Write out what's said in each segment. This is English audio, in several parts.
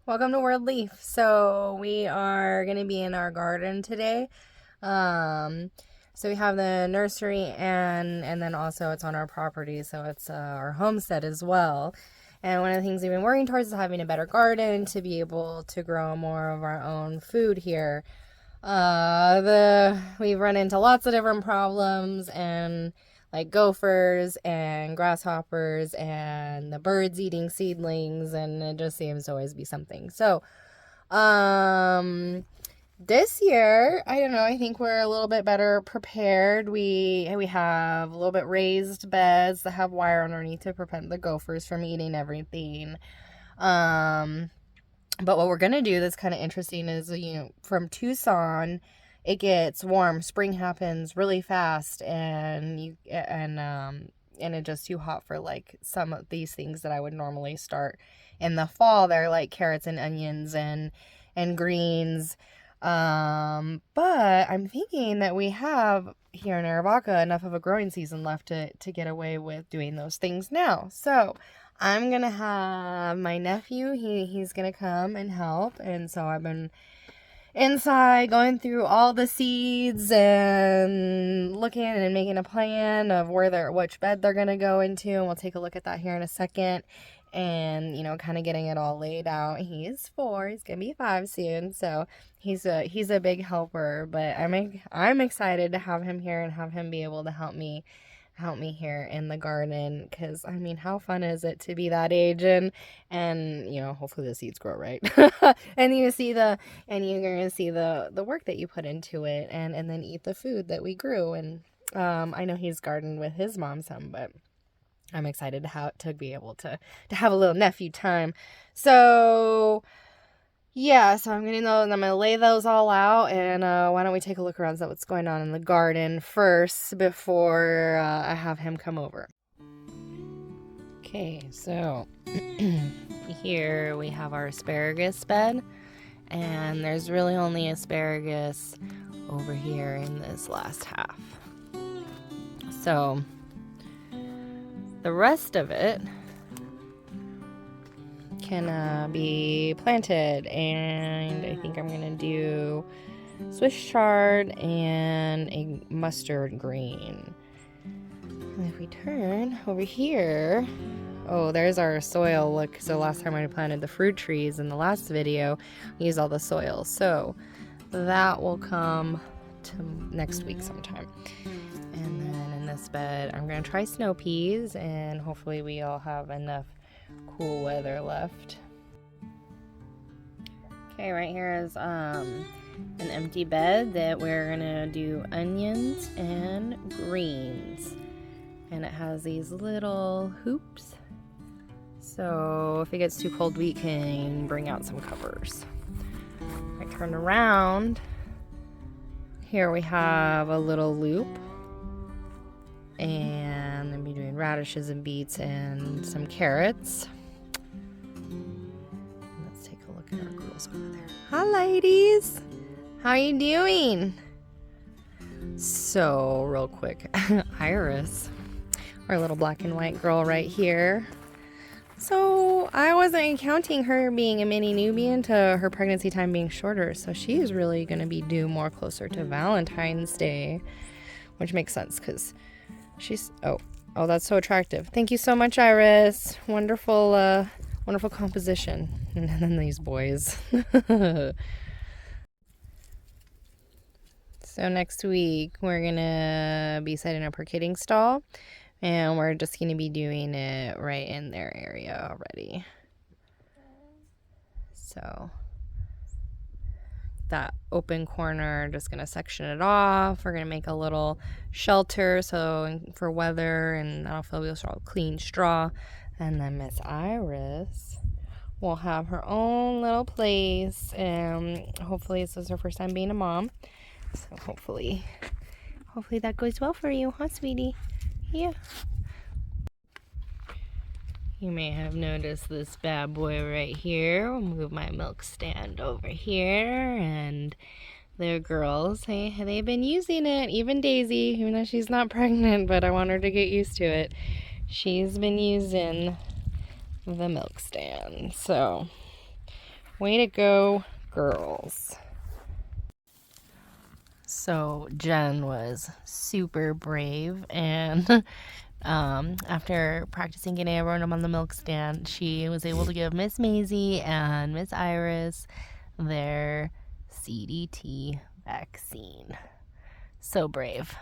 Welcome to World Leaf. So we are going to be in our garden today. Um, so we have the nursery and then also it's on our property, so it's our homestead as well. And one of the things we've been working towards is having a better garden to be able to grow more of our own food here. We've run into lots of different problems and like gophers and grasshoppers and the birds eating seedlings, and it just seems to always be something. So, this year, I don't know, I think we're a little bit better prepared. We have a little bit raised beds that have wire underneath to prevent the gophers from eating everything. But what we're gonna do that's kind of interesting is, from Tucson, it gets warm. Spring happens really fast, and it's just too hot for like some of these things that I would normally start in the fall. They're like carrots and onions and greens. But I'm thinking that we have here in Arivaca enough of a growing season left to get away with doing those things now. So I'm gonna have my nephew, he's gonna come and help. And so I've been inside going through all the seeds and looking and making a plan of which bed they're gonna go into, and we'll take a look at that here in a second. And kind of getting it all laid out. He's 4, he's gonna be 5 soon, so he's a big helper. But I'm excited to have him here and have him be able to help me here in the garden, because I mean, how fun is it to be that age and hopefully the seeds grow right. and you're gonna see the work that you put into it, and then eat the food that we grew. And I know he's gardened with his mom some, but I'm excited to be able to have a little nephew time. So yeah, so I'm gonna lay those all out, and why don't we take a look around at what's going on in the garden first before I have him come over. Okay, so here we have our asparagus bed, and there's really only asparagus over here in this last half. So the rest of it can be planted, and I think I'm gonna do Swiss chard and a mustard green. And if we turn over here, oh, there's our soil. Look, so last time I planted the fruit trees in the last video, we used all the soil, so that will come to next week sometime. And then in this bed, I'm gonna try snow peas, and hopefully we all have enough cool weather left. Okay, right here is an empty bed that we're gonna do onions and greens, and it has these little hoops, so if it gets too cold we can bring out some covers. I turn around, here we have a little loop, and I'm doing radishes and beets and some carrots. Let's take a look at our girls over there. Hi ladies, how you doing? So real quick, Iris, our little black and white girl right here. So I wasn't counting her being a mini Nubian to her pregnancy time being shorter, so she's really going to be due more closer to Valentine's Day, which makes sense because she's oh that's so attractive. Thank you so much, Iris. Wonderful composition. And then these boys. So next week we're gonna be setting up her kidding stall, and we're just gonna be doing it right in their area already. So that open corner, just gonna section it off. We're gonna make a little shelter so for weather, and that'll fill with all clean straw. And then Miss Iris will have her own little place, and hopefully this is her first time being a mom, so hopefully that goes well for you, huh sweetie? Yeah. You may have noticed this bad boy right here. I'll move my milk stand over here, and the girls, they've been using it. Even Daisy, even though she's not pregnant, but I want her to get used to it. She's been using the milk stand. So Way to go, girls. So Jen was super brave, and after practicing getting everyone on the milk stand, she was able to give Miss Maisie and Miss Iris their CDT vaccine. So brave.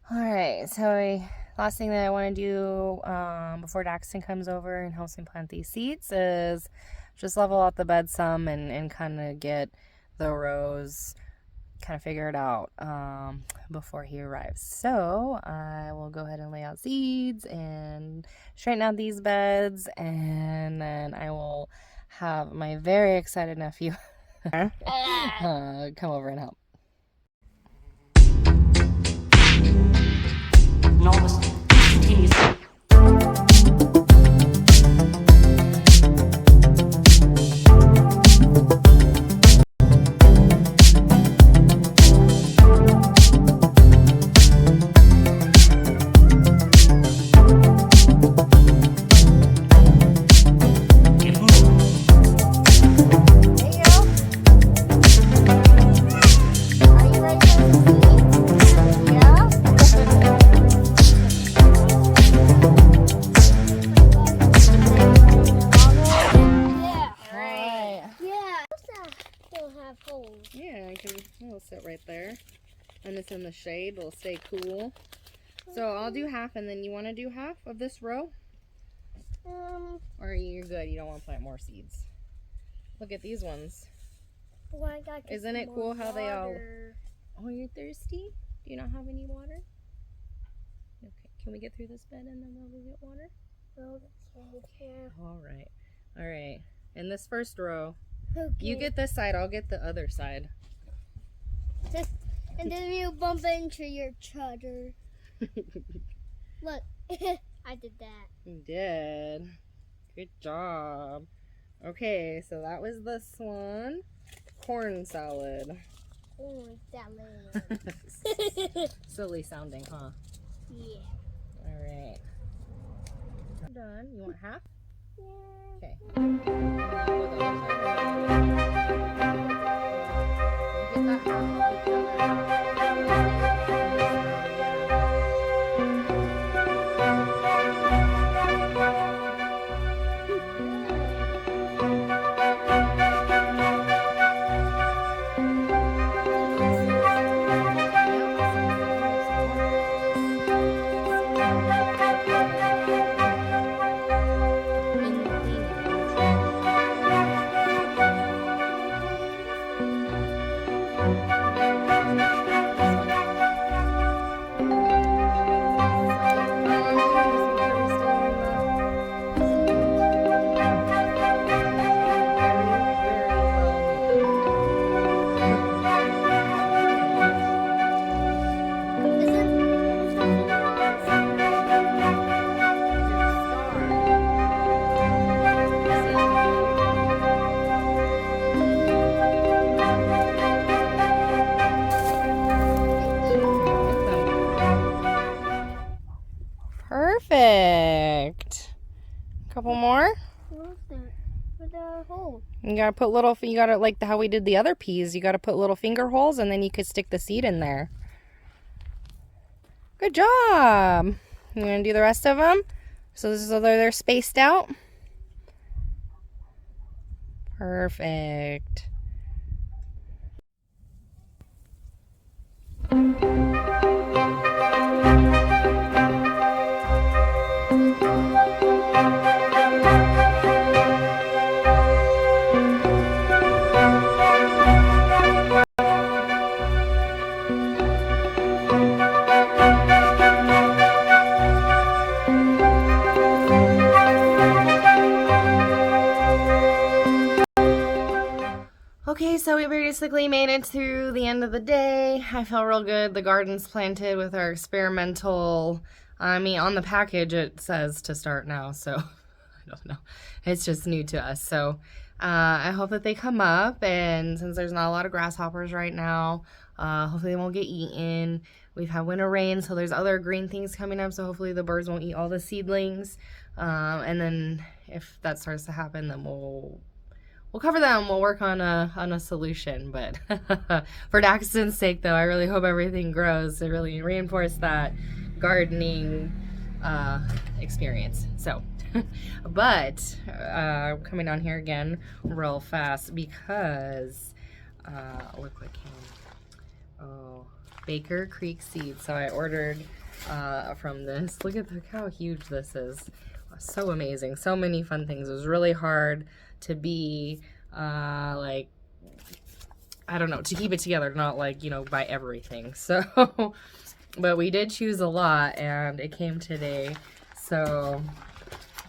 All right, so last thing that I want to do before Daxton comes over and helps me plant these seeds is just level out the bed some and kind of get the rows kind of figured out before he arrives. So I will go ahead and lay out seeds and straighten out these beds, and then I will have my very excited nephew come over and help. No, this continues. It'll sit right there, and it's in the shade. It'll stay cool. So I'll do half, and then you want to do half of this row? Or you're good? You don't want to plant more seeds? Look at these ones. Well, isn't it cool how they all... Oh, you're thirsty? Do you not have any water? Okay, can we get through this bed and then we'll go get water? Okay. All right. In this first row, Okay. you get this side, I'll get the other side. And then you bump into your chutter. Look, I did that. You did. Good job. Okay, so that was this one. Corn salad. Corn salad. Silly sounding, huh? Yeah. All right. Done. You want half? Yeah. Okay. You get that half off the other half. Perfect. Couple more. With a hole. You gotta put little. You gotta like how we did the other peas. You gotta put little finger holes, and then you could stick the seed in there. Good job. You gonna do the rest of them? So they're spaced out. Perfect. Okay, so we basically made it to the end of the day. I feel real good. The garden's planted with our experimental, on the package it says to start now, so I don't know. It's just new to us. So I hope that they come up, and since there's not a lot of grasshoppers right now, hopefully they won't get eaten. we've had winter rain, so there's other green things coming up, so hopefully the birds won't eat all the seedlings. And then if that starts to happen, then we'll cover them. We'll work on a solution. But for Daxton's sake, though, I really hope everything grows to really reinforce that gardening experience. So, but coming on here again real fast because look what came. Oh, Baker Creek seeds. So I ordered from this. Look at how huge this is. So amazing. So many fun things. It was really hard to be like, I don't know, to keep it together, not like, you know, buy everything. So, but we did choose a lot and it came today. So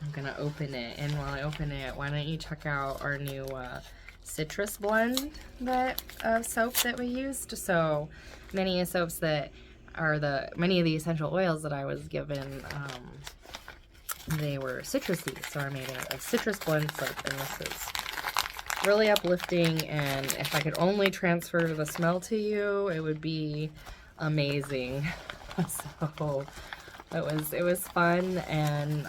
I'm gonna open it, and while I open it, why don't you check out our new citrus blend that soap that we used. So many soaps that are many of the essential oils that I was given, they were citrusy, so I made a citrus blend soap, and this is really uplifting, and if I could only transfer the smell to you, it would be amazing. So it was fun, and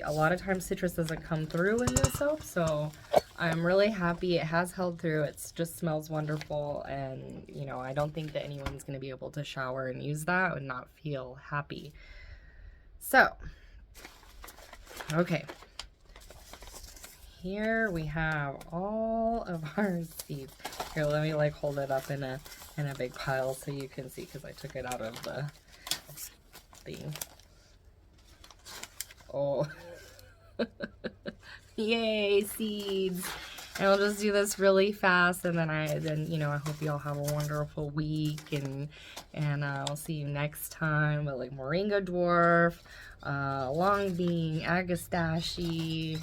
a lot of times citrus doesn't come through in this soap, so I'm really happy it has held through. It just smells wonderful, and you know, I don't think that anyone's going to be able to shower and use that and not feel happy. So okay, here we have all of our seeds. Here, let me like hold it up in a big pile so you can see, because I took it out of the thing. Oh, yay, seeds! And I'll just do this really fast, and then you know, I hope you all have a wonderful week, and I'll see you next time. But like moringa dwarf, long bean, agastache,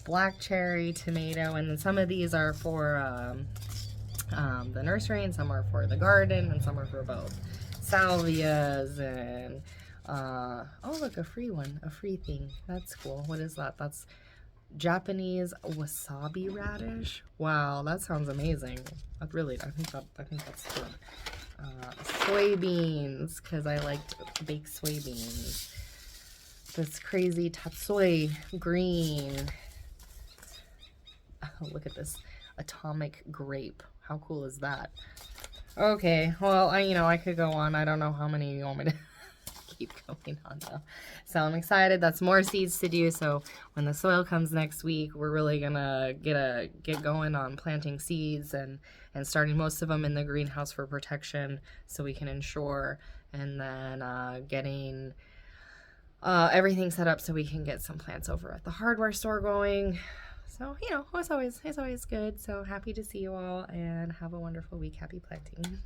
black cherry tomato, and then some of these are for the nursery, and some are for the garden, and some are for both. Salvias and oh look, a free one, a free thing. That's cool. What is that? That's Japanese wasabi radish. Wow, that sounds amazing. I think that's good. Soybeans, because I like to bake soybeans. This crazy tatsoi green. Oh, look at this atomic grape. How cool is that? Okay, well, I could go on. I don't know how many you want me to keep going on though. So I'm excited. That's more seeds to do. So when the soil comes next week, we're really gonna get going on planting seeds and starting most of them in the greenhouse for protection, so we can ensure, and then getting everything set up so we can get some plants over at the hardware store going. So, you know, it's always good. So happy to see you all, and have a wonderful week. Happy planting.